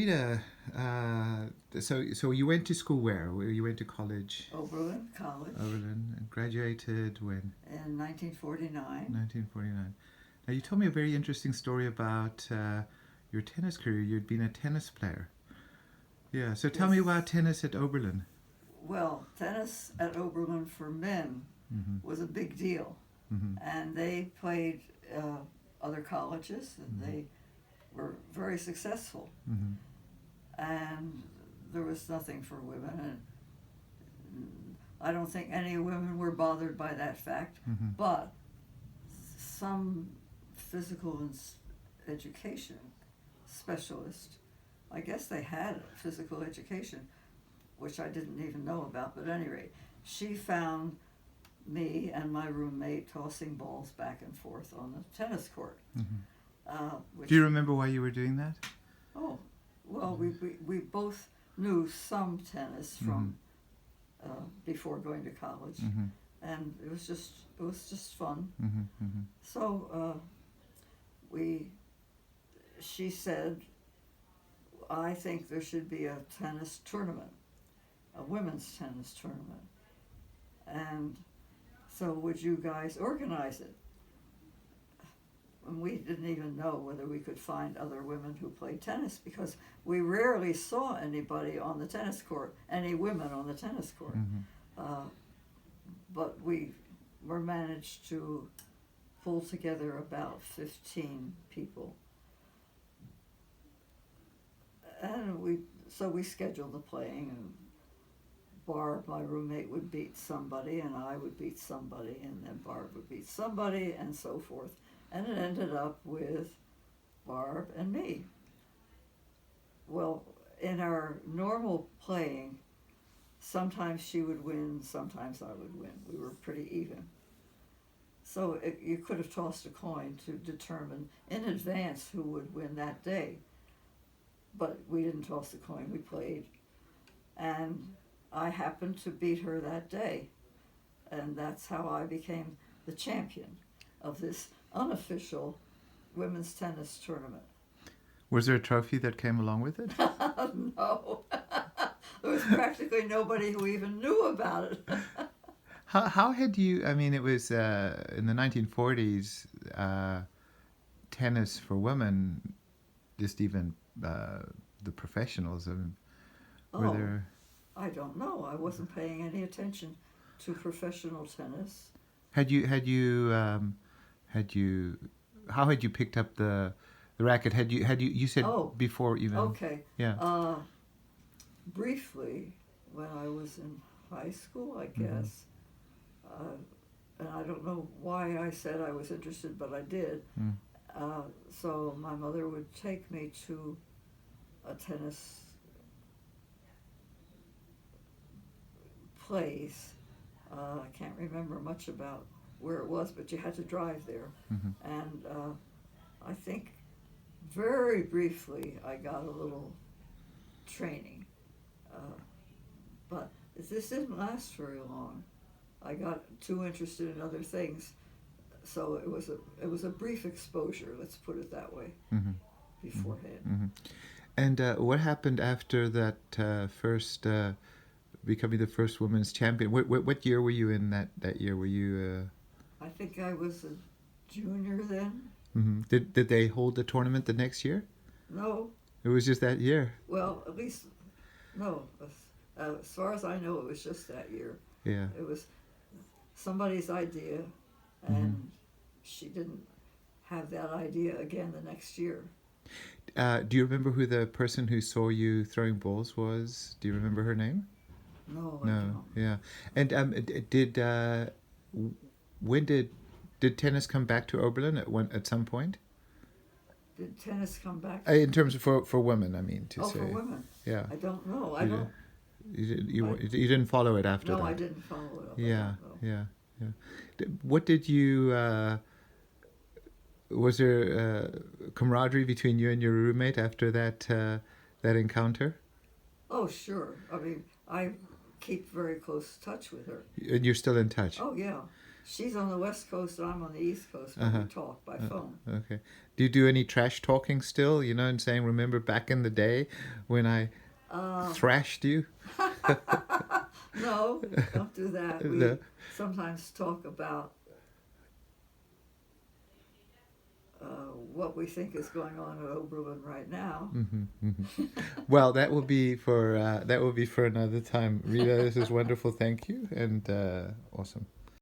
Rita, so you went to school where? Where you went to college? Oberlin College Oberlin, and graduated when? in 1949. 1949. Now you told me a very interesting story about your tennis career. You'd been a tennis player. Yeah. So tell me Yes. about tennis at Oberlin. Well, tennis at Oberlin for men Mm-hmm. was a big deal, Mm-hmm. and they played other colleges, and Mm-hmm. they were very successful. Mm-hmm. And there was nothing for women, and I don't think any women were bothered by that fact. Mm-hmm. But some physical education specialist, I guess they had physical education, which I didn't even know about, but at any rate, she found me and my roommate tossing balls back and forth on the tennis court. Mm-hmm. Which, Do you remember why you were doing that? oh, well, we both knew some tennis from before going to college, Mm-hmm. and it was just fun. Mm-hmm. Mm-hmm. So she said, I think there should be a tennis tournament, a women's tennis tournament. And so would you guys organize it? And we didn't even know whether we could find other women who played tennis because we rarely saw anybody on the tennis court, any women on the tennis court. Mm-hmm. But we were managed to pull together about 15 people. And we scheduled the playing, and Barb, my roommate, would beat somebody, and I would beat somebody, and then Barb would beat somebody, and so forth. And it ended up with Barb and me. Well, in our normal playing, sometimes she would win, sometimes I would win. We were pretty even. So you could have tossed a coin to determine in advance who would win that day. But we didn't toss the coin, we played. And I happened to beat her that day. And that's how I became the champion of this unofficial women's tennis tournament. Was there a trophy that came along with it? No. There was practically nobody who even knew about it. How had you? I mean, it was in the 1940s. Tennis for women, just even the professionals. Were there? I don't know. I wasn't paying any attention to professional tennis. Had you? How had you picked up the racket? Had you? You said before even. Okay. Yeah. Briefly, when I was in high school, I guess. And I don't know why I said I was interested, but I did. Mm. So my mother would take me to a tennis place. I can't remember much about where it was, but you had to drive there. Mm-hmm. And I think very briefly I got a little training. But this didn't last very long. I got too interested in other things, so it was a brief exposure. Let's put it that way. Mm-hmm. Beforehand. Mm-hmm. And what happened after that first becoming the first women's champion? What year were you in that year? Were you? I think I was a junior then. Mm-hmm. Did they hold the tournament the next year? No. It was just that year. Well, at least no. As far as I know, it was just that year. Yeah. It was somebody's idea, and she didn't have that idea again the next year. Do you remember who the person who saw you throwing balls was? Do you remember her name? No, I don't. Yeah. And when did tennis come back to Oberlin at some point? Did tennis come back? In terms of for women, I mean to say. For women? Yeah. I don't know. I don't. You didn't follow it after that? No, I didn't follow it. Yeah. What did you? Was there camaraderie between you and your roommate after that encounter? Oh, sure. I mean, I keep very close touch with her. And you're still in touch? Oh, yeah. She's on the West Coast and I'm on the East Coast, but we talk by phone. Okay. Do you do any trash talking still? You know, and saying, "Remember back in the day when I Um, thrashed you?" no, don't do that. No. We sometimes talk about what we think is going on at Oberlin right now. Hmm. Hmm. Well, that will be for another time. Rita, this is wonderful. Thank you, and awesome.